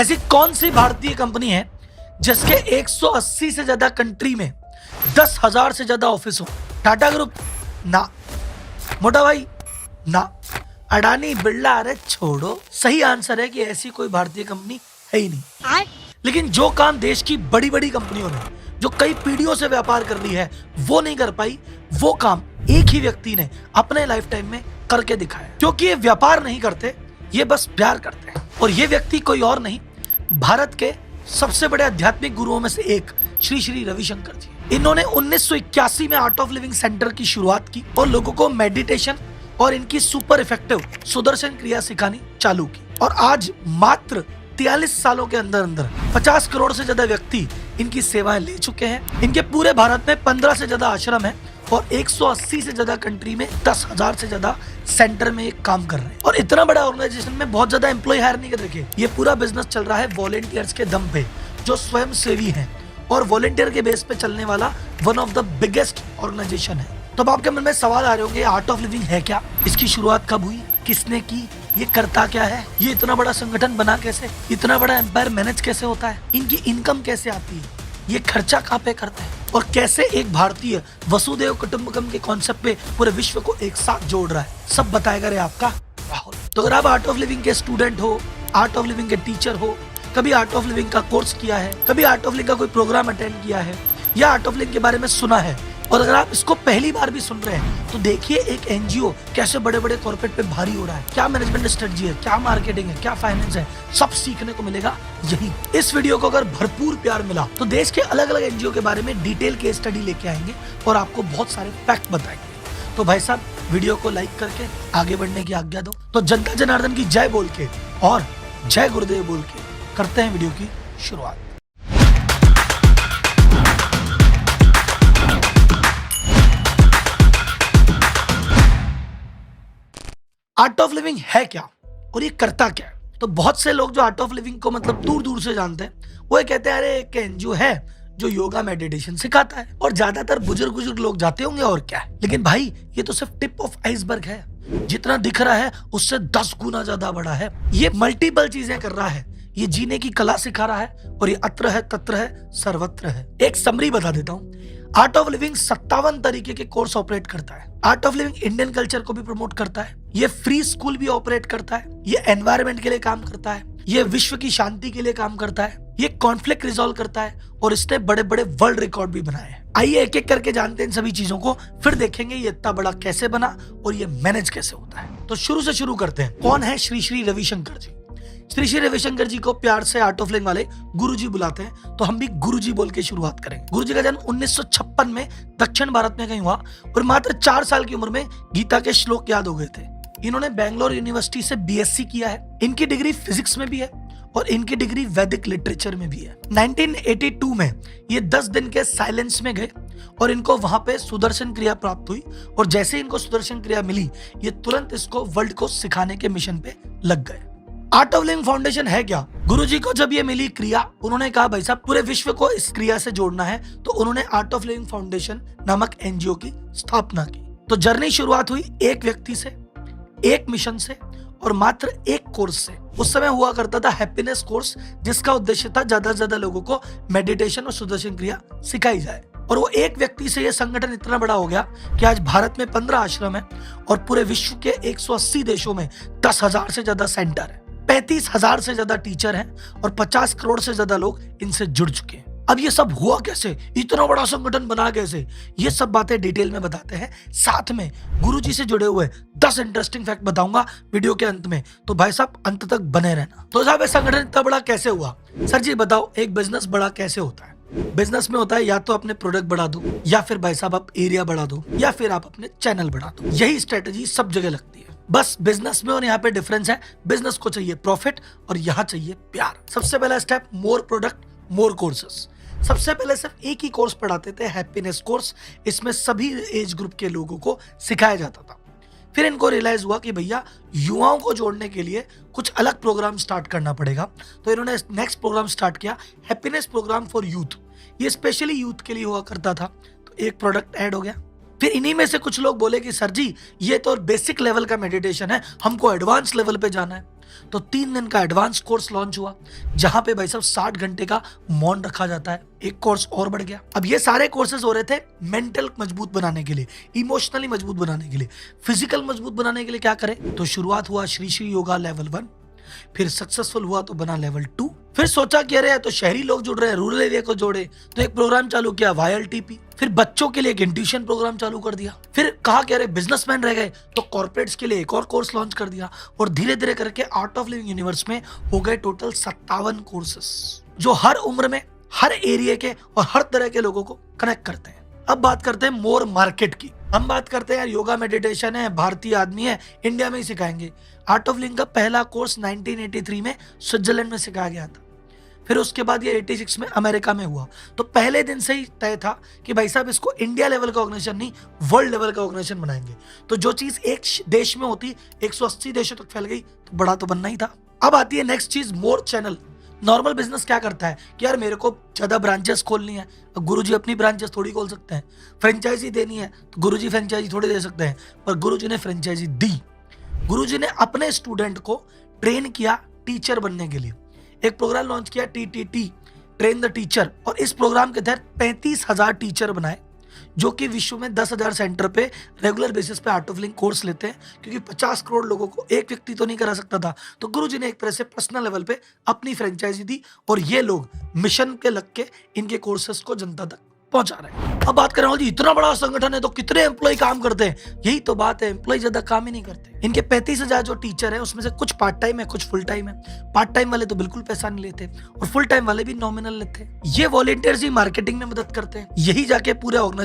ऐसी कौन सी भारतीय कंपनी है जिसके 180 से ज्यादा कंट्री में 10,000 से ज्यादा ऑफिस हो? टाटा ग्रुप? ना। मोटा भाई? ना। अडानी, बिरला? अरे छोड़ो। सही आंसर है कि ऐसी कोई भारतीय कंपनी है ही नहीं। लेकिन जो काम देश की बड़ी बड़ी कंपनियों ने जो कई पीढ़ियों से व्यापार कर ली है वो नहीं कर पाई, वो काम एक ही व्यक्ति ने अपने लाइफ टाइम में करके दिखाया। क्योंकि ये व्यापार नहीं करते, ये बस प्यार करते हैं। और ये व्यक्ति कोई और नहीं, भारत के सबसे बड़े आध्यात्मिक गुरुओं में से एक श्री श्री रविशंकर जी। इन्होंने 1981 में आर्ट ऑफ लिविंग सेंटर की शुरुआत की और लोगों को मेडिटेशन और इनकी सुपर इफेक्टिव सुदर्शन क्रिया सिखानी चालू की। और आज मात्र 43 सालों के अंदर अंदर 50 करोड़ से ज्यादा व्यक्ति इनकी सेवाएं ले चुके हैं। इनके पूरे भारत में 15 से ज्यादा आश्रम है और 180 से ज्यादा कंट्री में 10,000 से ज्यादा सेंटर में एक काम कर रहे हैं। और इतना बड़ा ऑर्गेनाइजेशन में बहुत ज्यादा एम्प्लॉय हायर नहीं कर रखे। ये पूरा बिजनेस चल रहा है वॉलेंटियर्स के दम पे, जो स्वयं सेवी हैं और वॉलेंटियर के बेस पे चलने वाला one of the biggest organisation है। तो अब आपके मन में सवाल आ रहे होंगे, आर्ट ऑफ लिविंग है क्या? इसकी शुरुआत कब हुई? किसने की? ये करता क्या है? ये इतना बड़ा संगठन बना कैसे? इतना बड़ा एम्पायर मैनेज कैसे होता है? इनकी इनकम कैसे आती है? ये खर्चा कहाँ पे करते हैं? और कैसे एक भारतीय वसुदेव कुटुंबकम के कॉन्सेप्ट पे पूरे विश्व को एक साथ जोड़ रहा है? सब बताएगा रे आपका राहुल। तो अगर आप आर्ट ऑफ लिविंग के स्टूडेंट हो, आर्ट ऑफ लिविंग के टीचर हो, कभी आर्ट ऑफ लिविंग का कोर्स किया है, कभी आर्ट ऑफ लिविंग का कोई प्रोग्राम अटेंड किया है या आर्ट ऑफ लिविंग के बारे में सुना है, और अगर आप इसको पहली बार भी सुन रहे हैं तो देखिए एक एनजीओ कैसे बड़े बड़े कॉर्पोरेट पे भारी हो रहा है, क्या मैनेजमेंट स्ट्रेटजी है, क्या मार्केटिंग है, क्या फाइनेंस है, सब सीखने को मिलेगा यही। इस वीडियो को अगर भरपूर प्यार मिला तो देश के अलग अलग एनजीओ के बारे में डिटेल केस स्टडी लेके आएंगे और आपको बहुत सारे फैक्ट बताएंगे। तो भाई साहब, वीडियो को लाइक करके आगे बढ़ने की आज्ञा दो। तो जनता जनार्दन की जय बोल के और जय गुरुदेव बोल के करते हैं वीडियो की शुरुआत। आर्ट ऑफ लिविंग है क्या और ये करता क्या है? तो बहुत से लोग जो आर्ट ऑफ लिविंग को मतलब दूर दूर से जानते हैं, वो ये कहते हैं अरे एक एनजीओ है जो योगा मेडिटेशन सिखाता है, और ज्यादातर बुजुर्ग लोग जाते होंगे और क्या है। लेकिन भाई ये तो सिर्फ टिप ऑफ आइसबर्ग है। जितना दिख रहा है उससे 10 गुना ज्यादा बड़ा है। ये मल्टीपल चीजें कर रहा है, ये जीने की कला सिखा रहा है और ये अत्र है, तत्र है, सर्वत्र है। एक समरी बता देता हूँ। आर्ट ऑफ लिविंग 57 तरीके के कोर्स ऑपरेट करता है। Art of living Indian culture को भी प्रमोट करता है, ये फ्री स्कूल भी ऑपरेट करता है, ये एनवायरनमेंट के लिए काम करता है, ये विश्व की शांति के लिए काम करता है, ये कॉन्फ्लिक्ट रिजॉल्व करता है और इसने बड़े बड़े वर्ल्ड रिकॉर्ड भी बनाए हैं। आइए एक एक करके जानते हैं इन सभी चीजों को, फिर देखेंगे ये इतना बड़ा कैसे बना और ये मैनेज कैसे होता है। तो शुरू से शुरू करते हैं। कौन है श्री श्री रविशंकर जी? श्री श्री रविशंकर जी को प्यार से आर्ट ऑफ लिविंग वाले गुरुजी बुलाते हैं, तो हम भी गुरुजी बोल के शुरुआत करेंगे। गुरुजी का जन्म 1956 में दक्षिण भारत में कहीं हुआ और मात्र 4 साल की उम्र में गीता के श्लोक याद हो गए थे। इन्होंने बेंगलोर यूनिवर्सिटी से बीएससी किया है। इनकी डिग्री फिजिक्स में भी है और इनकी डिग्री वैदिक लिटरेचर में भी है। 1982 में ये 10 दिन के साइलेंस में गए और इनको वहां पे सुदर्शन क्रिया प्राप्त हुई, और जैसे इनको सुदर्शन क्रिया मिली ये तुरंत इसको वर्ल्ड को सिखाने के मिशन पे लग गए। आर्ट ऑफ लिविंग फाउंडेशन है क्या? गुरुजी को जब ये मिली क्रिया, उन्होंने कहा भाई साहब पूरे विश्व को इस क्रिया से जोड़ना है, तो उन्होंने आर्ट ऑफ लिविंग फाउंडेशन नामक एनजीओ की स्थापना की। तो जर्नी शुरुआत हुई एक व्यक्ति से, एक मिशन से और मात्र एक कोर्स से। उस समय हुआ करता था हैप्पीनेस कोर्स, जिसका उद्देश्य था ज्यादा से ज्यादा लोगों को मेडिटेशन और सुदर्शन क्रिया सिखाई जाए। और वो एक व्यक्ति से ये संगठन इतना बड़ा हो गया कि आज भारत में 15 आश्रम है और पूरे विश्व के 180 देशों में 10,000 से ज्यादा सेंटर है, 35,000 से ज्यादा टीचर हैं और 50 करोड़ से ज्यादा लोग इनसे जुड़ चुके हैं। अब ये सब हुआ कैसे? इतना बड़ा संगठन बना कैसे? ये सब बातें डिटेल में बताते हैं। साथ में गुरुजी से जुड़े हुए 10 इंटरेस्टिंग फैक्ट बताऊंगा वीडियो के अंत में, तो भाई साहब अंत तक बने रहना। तो साहब ये संगठन इतना बड़ा कैसे हुआ? सर जी बताओ, एक बिजनेस बड़ा कैसे होता है? बिजनेस में होता है या तो अपने प्रोडक्ट बढ़ा दो, या फिर भाई साहब आप एरिया बढ़ा दो, या फिर आप अपने चैनल बढ़ा दो। यही स्ट्रेटेजी सब जगह लगती है। बस बिजनेस में और यहाँ पे डिफरेंस है, बिजनेस को चाहिए प्रॉफिट और यहाँ चाहिए प्यार। सबसे पहला स्टेप, मोर प्रोडक्ट मोर कोर्सेस। सबसे पहले सिर्फ एक ही कोर्स पढ़ाते थे, हैप्पीनेस कोर्स। इसमें सभी एज ग्रुप के लोगों को सिखाया जाता था। फिर इनको रियलाइज हुआ कि भैया युवाओं को जोड़ने के लिए कुछ अलग प्रोग्राम स्टार्ट करना पड़ेगा, तो इन्होंने नेक्स्ट प्रोग्राम स्टार्ट किया, हैप्पीनेस प्रोग्राम फॉर यूथ। ये स्पेशली यूथ के लिए हुआ करता था। तो एक प्रोडक्ट ऐड हो गया। फिर इन्हीं में से कुछ लोग बोले कि सर जी ये तो बेसिक लेवल का मेडिटेशन है, हमको एडवांस लेवल पे जाना है। तो 3 दिन का एडवांस कोर्स लॉन्च हुआ, जहां पे भाई साहब 60 घंटे का मौन रखा जाता है। एक कोर्स और बढ़ गया। अब ये सारे कोर्सेज हो रहे थे मेंटल मजबूत बनाने के लिए, इमोशनली मजबूत बनाने के लिए। फिजिकल मजबूत बनाने के लिए क्या करें, तो शुरुआत हुआ श्री श्री योगा लेवल 1, फिर सक्सेसफुल हुआ तो बना लेवल 2। फिर सोचा कि अरे तो शहरी लोग जुड़ रहे हैं, रूरल एरिया को जोड़े, तो एक प्रोग्राम चालू किया YLTP। फिर बच्चों के लिए एक इंट्यूशन प्रोग्राम चालू कर दिया। फिर कहा कि अरे बिजनेसमैन रह गए, तो कॉर्पोरेट्स के लिए एक और कोर्स लॉन्च कर दिया। और धीरे धीरे करके आर्ट ऑफ लिविंग यूनिवर्स में हो गए टोटल 57 कोर्सेस, जो हर उम्र में, हर एरिया के और हर तरह के लोगों को कनेक्ट करते हैं। अब बात करते हैं मोर मार्केट की। हम बात करते हैं यार योगा मेडिटेशन है, भारतीय आदमी है, इंडिया में ही सिखाएंगे। आर्ट ऑफ लिविंग का पहला कोर्स 1983 में स्विट्जरलैंड में सिखाया गया था। फिर उसके बाद ये 86 में अमेरिका में हुआ। तो पहले दिन से ही तय था कि भाई साहब इसको इंडिया लेवल का ऑर्गेनाइजेशन नहीं, वर्ल्ड लेवल का ऑर्गेनाइजेशन बनाएंगे। तो जो चीज एक देश में होती 180 देशों तक फैल गई, तो बड़ा तो बनना ही था। अब आती है नेक्स्ट चीज, मोर चैनल। नॉर्मल बिजनेस क्या करता है कि यार मेरे को ज्यादा ब्रांचेस खोलनी है, अब गुरुजी अपनी ब्रांचेस थोड़ी खोल सकते हैं। फ्रेंचाइजी देनी है तो गुरुजी फ्रेंचाइजी थोड़ी दे सकते हैं, पर गुरुजी ने फ्रेंचाइजी दी। गुरुजी ने अपने स्टूडेंट को ट्रेन किया टीचर बनने के लिए। एक प्रोग्राम लॉन्च किया TTT, ट्रेन द टीचर, और इस प्रोग्राम के तहत 35,000 टीचर बनाए, जो कि विश्व में 10,000 सेंटर पे रेगुलर बेसिस पे आर्ट ऑफ लिविंग कोर्स लेते हैं। क्योंकि 50 करोड़ लोगों को एक व्यक्ति तो नहीं करा सकता था, तो गुरुजी ने एक तरह से पर्सनल लेवल पे अपनी फ्रेंचाइजी दी, और ये लोग मिशन के लग के इनके कोर्सेस को जनता तक पहुंचा रहे हैं। अब बात करें जी इतना बड़ा संगठन है तो कितने एम्प्लॉय काम करते हैं, यही तो बात है, एम्प्लॉय ज्यादा काम ही नहीं करते। इनके 35,000 जो टीचर है उसमें से कुछ पार्ट टाइम है, कुछ फुल टाइम है। पार्ट टाइम वाले तो बिल्कुल पैसा नहीं लेते, और फुल टाइम वाले भी नॉमिनल लेते हैं। ये वॉलंटियर्स ही मार्केटिंग में मदद करते हैं, यही जाके पूरे ऑर्गेनाइजेशन